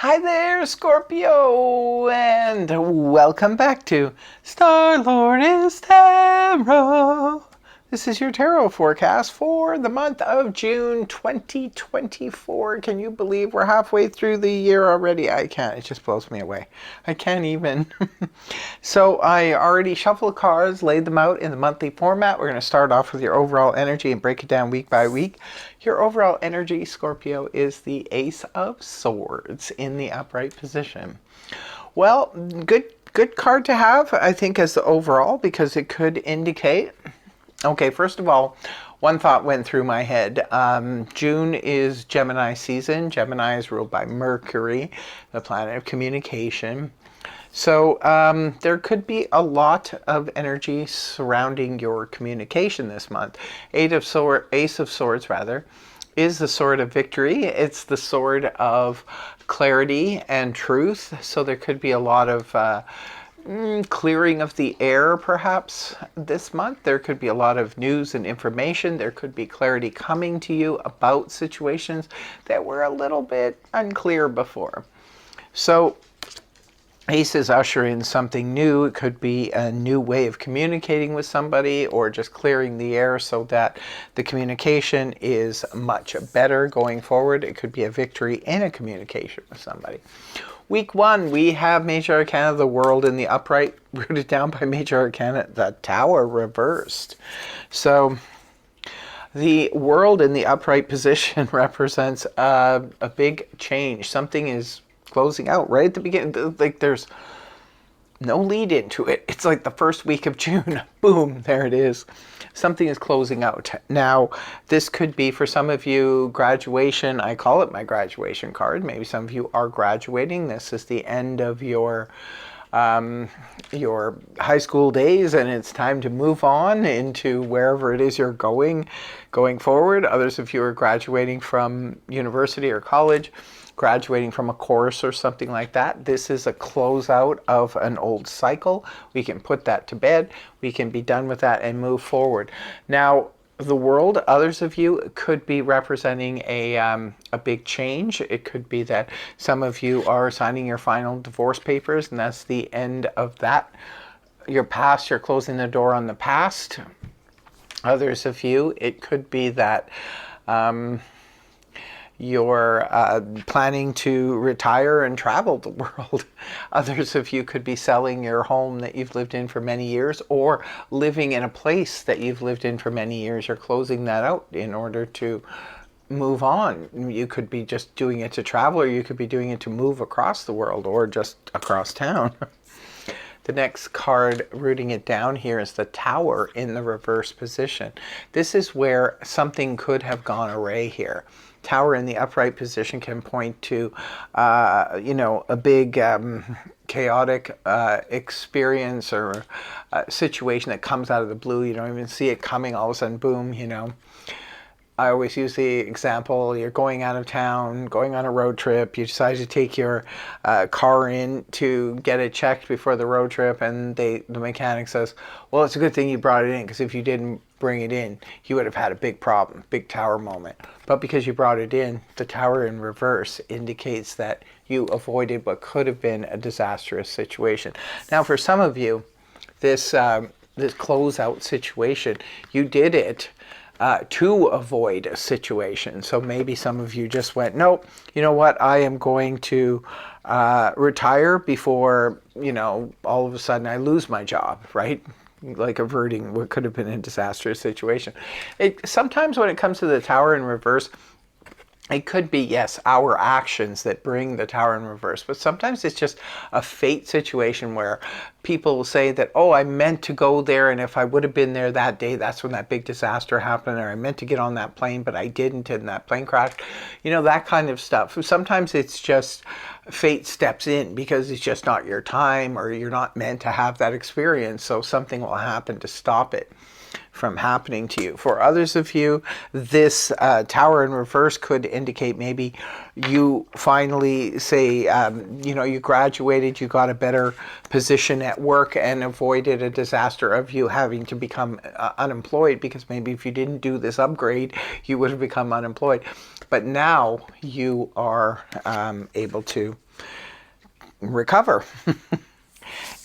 Hi there, Scorpio, and welcome back to Star-Lord is Tarot. This is your tarot forecast for the month of June 2024. Can you believe we're halfway through the year already? I can't. It just blows me away. I can't even. So I already shuffled cards, laid them out in the monthly format. We're going to start off with your overall energy and break it down week by week. Your overall energy, Scorpio, is the Ace of Swords in the upright position. Well, good card to have, I think, as the overall, because it could indicate. Okay, first of all, one thought went through my head. June is Gemini season. Gemini is ruled by Mercury, the planet of communication. So there could be a lot of energy surrounding your communication this month. Ace of Swords, rather, is the sword of victory. It's the sword of clarity and truth. So there could be a lot of clearing of the air, perhaps, this month. There could be a lot of news and information. There could be clarity coming to you about situations that were a little bit unclear before. So Ace is ushering something new. It could be a new way of communicating with somebody or just clearing the air so that the communication is much better going forward. It could be a victory in a communication with somebody. Week 1, we have Major Arcana, the World in the upright, rooted down by Major Arcana, the Tower reversed. So the World in the upright position represents a big change. Something is closing out right at the beginning. Like there's no lead into it. It's like the first week of June. Boom, there it is. Something is closing out. Now, this could be for some of you graduation. I call it my graduation card. Maybe some of you are graduating. This is the end of your high school days, and it's time to move on into wherever it is you're going forward. Others of you are graduating from university or college, graduating from a course or something like that. This is a closeout of an old cycle. We can put that to bed. We can be done with that and move forward. Now, the World, others of you could be representing a big change. It could be that some of you are signing your final divorce papers, and that's the end of that. Your past, you're closing the door on the past. Others of you, it could be that you're planning to retire and travel the world. Others of you could be selling your home that you've lived in for many years, or living in a place that you've lived in for many years. You're closing that out in order to move on. You could be just doing it to travel, or you could be doing it to move across the world, or just across town. The next card rooting it down here is the Tower in the reverse position. This is where something could have gone awry here. Tower in the upright position can point to, a big chaotic experience or situation that comes out of the blue. You don't even see it coming. All of a sudden, boom, I always use the example, you're going out of town, going on a road trip, you decide to take your car in to get it checked before the road trip, and the mechanic says, well, it's a good thing you brought it in, because if you didn't bring it in, you would have had a big problem, big tower moment. But because you brought it in, the tower in reverse indicates that you avoided what could have been a disastrous situation. Now, for some of you, this closeout situation, you did it to avoid a situation. So maybe some of you just went, nope, you know what, I am going to retire before, all of a sudden I lose my job, right? Like averting what could have been a disastrous situation. Sometimes when it comes to the Tower in reverse, it could be, yes, our actions that bring the Tower in reverse, but sometimes it's just a fate situation where people will say that, oh, I meant to go there, and if I would have been there that day, that's when that big disaster happened, or I meant to get on that plane, but I didn't, and that plane crashed. That kind of stuff. Sometimes it's just fate steps in because it's just not your time, or you're not meant to have that experience, so something will happen to stop it. happening to you. For others of you, this Tower in reverse could indicate maybe you finally say, you graduated, you got a better position at work and avoided a disaster of you having to become unemployed, because maybe if you didn't do this upgrade, you would have become unemployed. But now you are able to recover.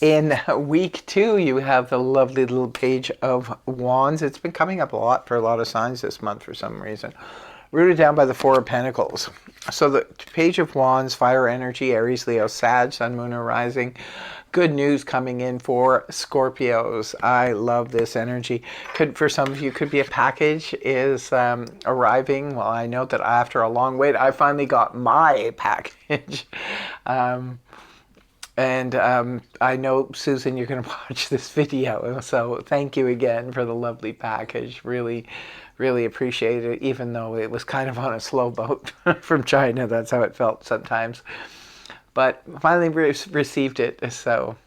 In week 2, you have the lovely little Page of Wands. It's been coming up a lot for a lot of signs this month for some reason. Rooted down by the Four of Pentacles. So the Page of Wands, fire energy, Aries, Leo, Sag, Sun, Moon, or Rising. Good news coming in for Scorpios. I love this energy. For some of you, could be a package is arriving. Well, I know that after a long wait, I finally got my package. And I know, Susan, you're going to watch this video, so thank you again for the lovely package. Really, really appreciate it, even though it was kind of on a slow boat from China. That's how it felt sometimes. But finally received it, so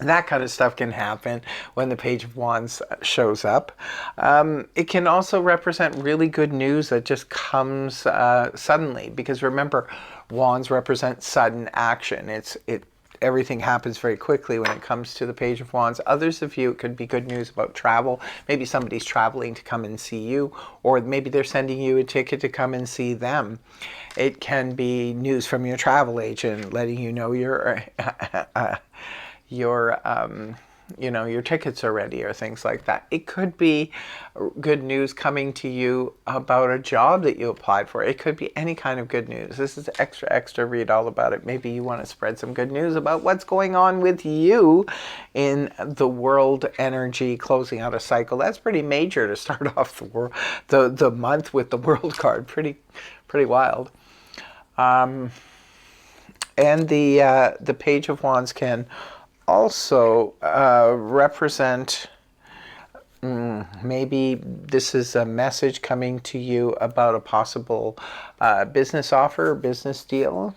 that kind of stuff can happen when the Page of Wands shows up. It can also represent really good news that just comes suddenly, because remember, Wands represent sudden action. Everything happens very quickly when it comes to the Page of Wands. Others of you, it could be good news about travel. Maybe somebody's traveling to come and see you, or maybe they're sending you a ticket to come and see them. It can be news from your travel agent letting you know your tickets are ready, or things like that. It could be good news coming to you about a job that you applied for. It could be any kind of good news. This is extra, read all about it. Maybe you want to spread some good news about what's going on with you in the world energy, closing out a cycle. That's pretty major to start off the month with the World card. Pretty wild. And the Page of Wands can also represent, maybe this is a message coming to you about a possible business offer or business deal,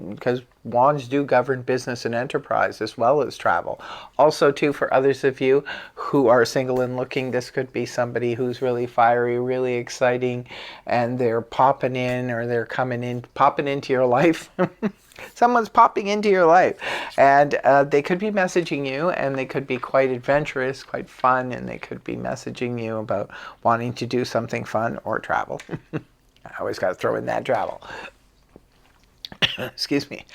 because Wands do govern business and enterprise as well as travel. Also, too, for others of you who are single and looking, this could be somebody who's really fiery, really exciting, and they're popping in, or they're popping into your life. Someone's popping into your life, and they could be messaging you, and they could be quite adventurous, quite fun, and they could be messaging you about wanting to do something fun or travel. I always got to throw in that travel. Excuse me.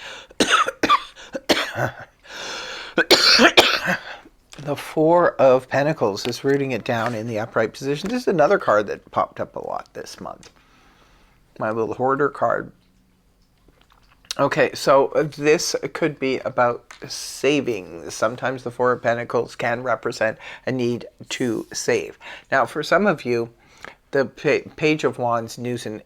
The Four of Pentacles is rooting it down in the upright position. This is another card that popped up a lot this month. My little hoarder card. Okay, so this could be about savings. Sometimes the Four of Pentacles can represent a need to save. Now, for some of you, the Page of Wands news and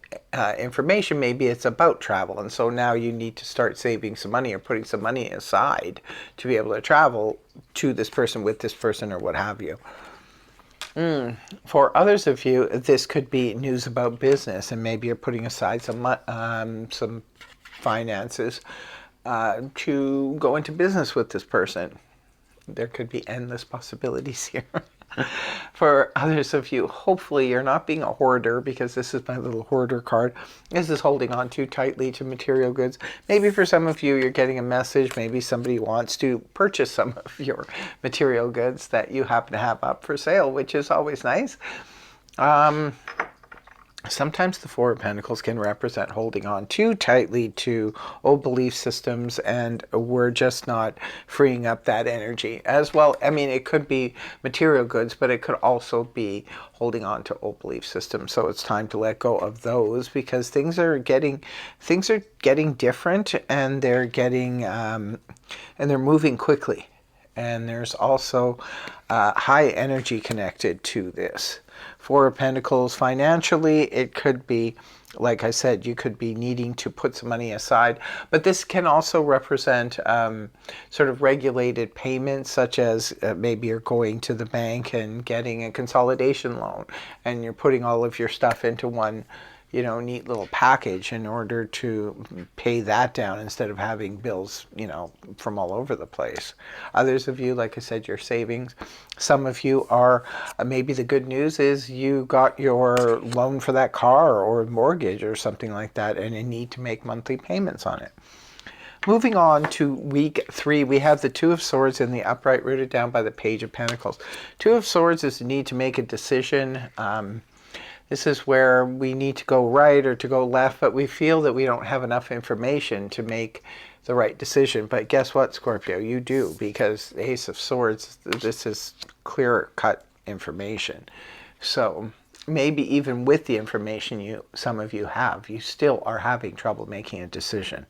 information, maybe it's about travel, and so now you need to start saving some money or putting some money aside to be able to travel to this person, with this person, or what have you. For others of you, this could be news about business, and maybe you're putting aside some finances to go into business with this person. There could be endless possibilities here. For others of you, hopefully you're not being a hoarder, because this is my little hoarder card. This is holding on too tightly to material goods. Maybe for some of you, you're getting a message. Maybe somebody wants to purchase some of your material goods that you happen to have up for sale, which is always nice. Sometimes the Four of Pentacles can represent holding on too tightly to old belief systems, and we're just not freeing up that energy as well. I mean, it could be material goods, but it could also be holding on to old belief systems. So it's time to let go of those, because things are getting different, and they're moving quickly. And there's also high energy connected to this. Four of Pentacles, financially, it could be, like I said, you could be needing to put some money aside. But this can also represent sort of regulated payments, such as maybe you're going to the bank and getting a consolidation loan, and you're putting all of your stuff into one neat little package in order to pay that down instead of having bills, from all over the place. Others of you, like I said, your savings. Some of you are, maybe the good news is you got your loan for that car or mortgage or something like that, and you need to make monthly payments on it. Moving on to week 3, we have the Two of Swords in the upright, rooted down by the Page of Pentacles. Two of Swords is the need to make a decision. This is where we need to go right or to go left, but we feel that we don't have enough information to make the right decision. But guess what, Scorpio? You do, because the Ace of Swords, this is clear-cut information. So maybe even with the information some of you have, you still are having trouble making a decision.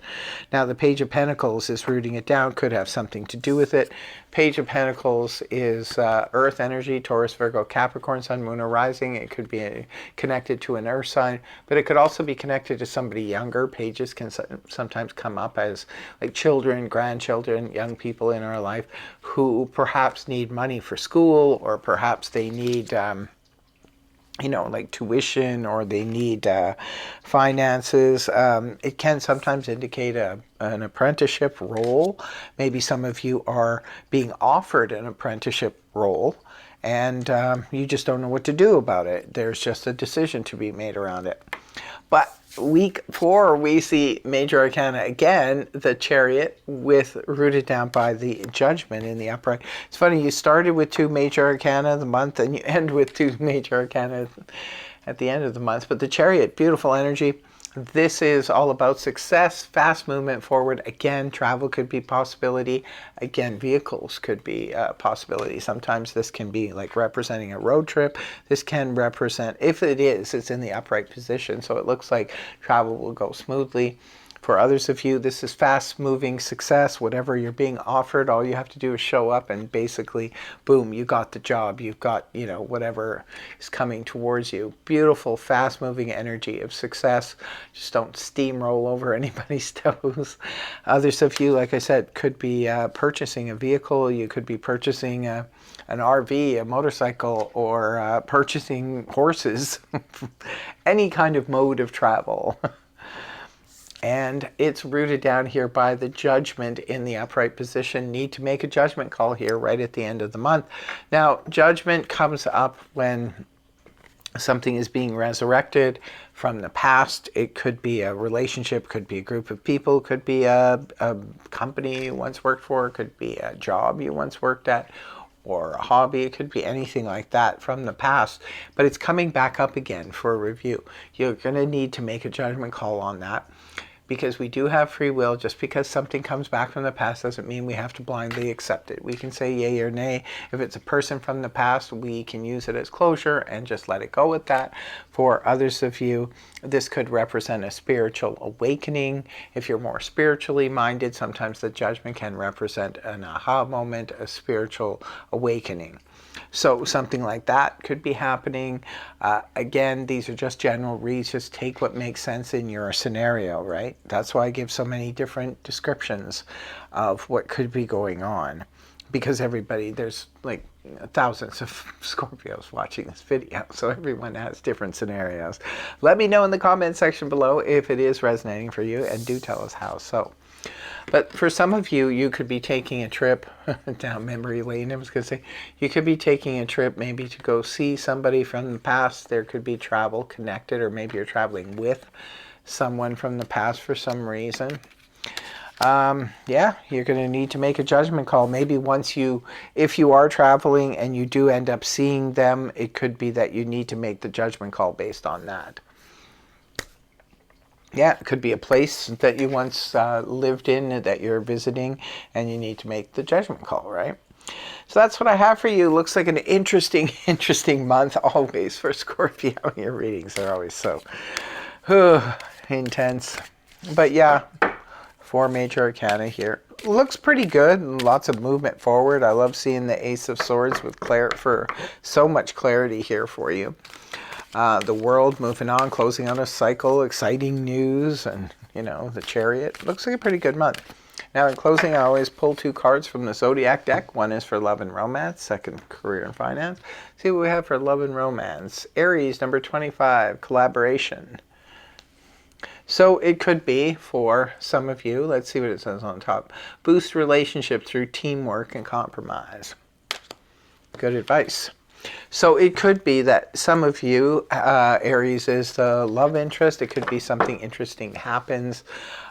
Now, the Page of Pentacles is rooting it down, could have something to do with it. Page of Pentacles is earth energy, Taurus, Virgo, Capricorn, Sun, Moon, or Rising. It could be connected to an earth sign, but it could also be connected to somebody younger. Pages can sometimes come up as like children, grandchildren, young people in our life who perhaps need money for school, or perhaps they need like tuition, or they need finances. It can sometimes indicate an apprenticeship role. Maybe some of you are being offered an apprenticeship role, and you just don't know what to do about it. There's just a decision to be made around it. But week 4, we see Major Arcana again, the Chariot, rooted down by the Judgment in the upright. It's funny, you started with 2 Major Arcana the month, and you end with 2 Major Arcana at the end of the month. But the Chariot, beautiful energy. This is all about success, fast movement forward. Again, travel could be a possibility. Again, vehicles could be a possibility. Sometimes this can be like representing a road trip. This can represent, if it's in the upright position, so it looks like travel will go smoothly. For others of you, this is fast-moving success. Whatever you're being offered, all you have to do is show up, and basically, boom, you got the job. You've got, whatever is coming towards you. Beautiful, fast-moving energy of success. Just don't steamroll over anybody's toes. Others of you, like I said, could be purchasing a vehicle. You could be purchasing an RV, a motorcycle, or purchasing horses. Any kind of mode of travel. And it's rooted down here by the Judgment in the upright position. Need to make a judgment call here right at the end of the month. Now, judgment comes up when something is being resurrected from the past. It could be a relationship, could be a group of people, could be a company you once worked for, could be a job you once worked at, or a hobby. It could be anything like that from the past, but it's coming back up again for a review. You're going to need to make a judgment call on that, because we do have free will. Just because something comes back from the past doesn't mean we have to blindly accept it. We can say yay or nay. If it's a person from the past, we can use it as closure and just let it go with that. For others of you, this could represent a spiritual awakening. If you're more spiritually minded, sometimes the judgment can represent an aha moment, a spiritual awakening. So something like that could be happening. Again, these are just general reads. Just take what makes sense in your scenario, right? That's why I give so many different descriptions of what could be going on. Because there's like thousands of Scorpios watching this video, so everyone has different scenarios. Let me know in the comment section below if it is resonating for you, and do tell us how so. But for some of you, you could be taking a trip down memory lane. I was going to say, you could be taking a trip maybe to go see somebody from the past. There could be travel connected, or maybe you're traveling with someone from the past for some reason. Yeah, you're going to need to make a judgment call. Maybe if you are traveling and you do end up seeing them, it could be that you need to make the judgment call based on that. Yeah, it could be a place that you once lived in that you're visiting, and you need to make the judgment call, right? So that's what I have for you. Looks like an interesting month always for Scorpio. Your readings are always so intense. But yeah, 4 Major Arcana here. Looks pretty good, and lots of movement forward. I love seeing the Ace of Swords for so much clarity here for you. The World moving on, closing out a cycle, exciting news, and the Chariot. Looks like a pretty good month. Now in closing, I always pull 2 cards from the Zodiac deck. One is for love and romance, second career and finance. See what we have for love and romance. Aries, number 25, collaboration. So it could be for some of you, let's see what it says on top, boost relationship through teamwork and compromise. Good advice. So it could be that some of you, Aries is the love interest. It could be something interesting happens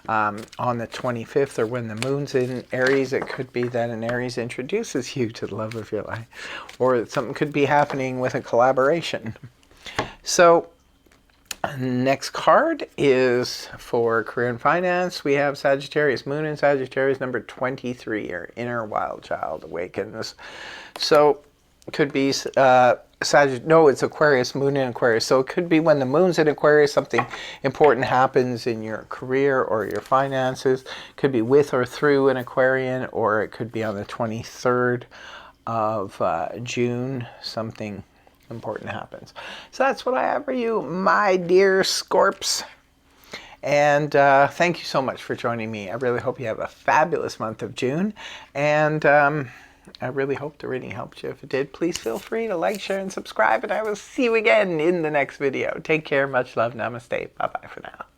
on the 25th, or when the moon's in Aries. It could be that an Aries introduces you to the love of your life, or something could be happening with a collaboration. So next card is for career and finance. We have Sagittarius, moon in Sagittarius, number 23, your inner wild child awakens. So it could be it's Aquarius, moon in Aquarius. So it could be when the moon's in Aquarius, something important happens in your career or your finances. It could be with or through an Aquarian, or it could be on the 23rd of June, something important happens. So that's what I have for you, my dear Scorps. And thank you so much for joining me. I really hope you have a fabulous month of June. And I really hope the reading helped you. If it did, please feel free to like, share, and subscribe. And I will see you again in the next video. Take care. Much love. Namaste. Bye-bye for now.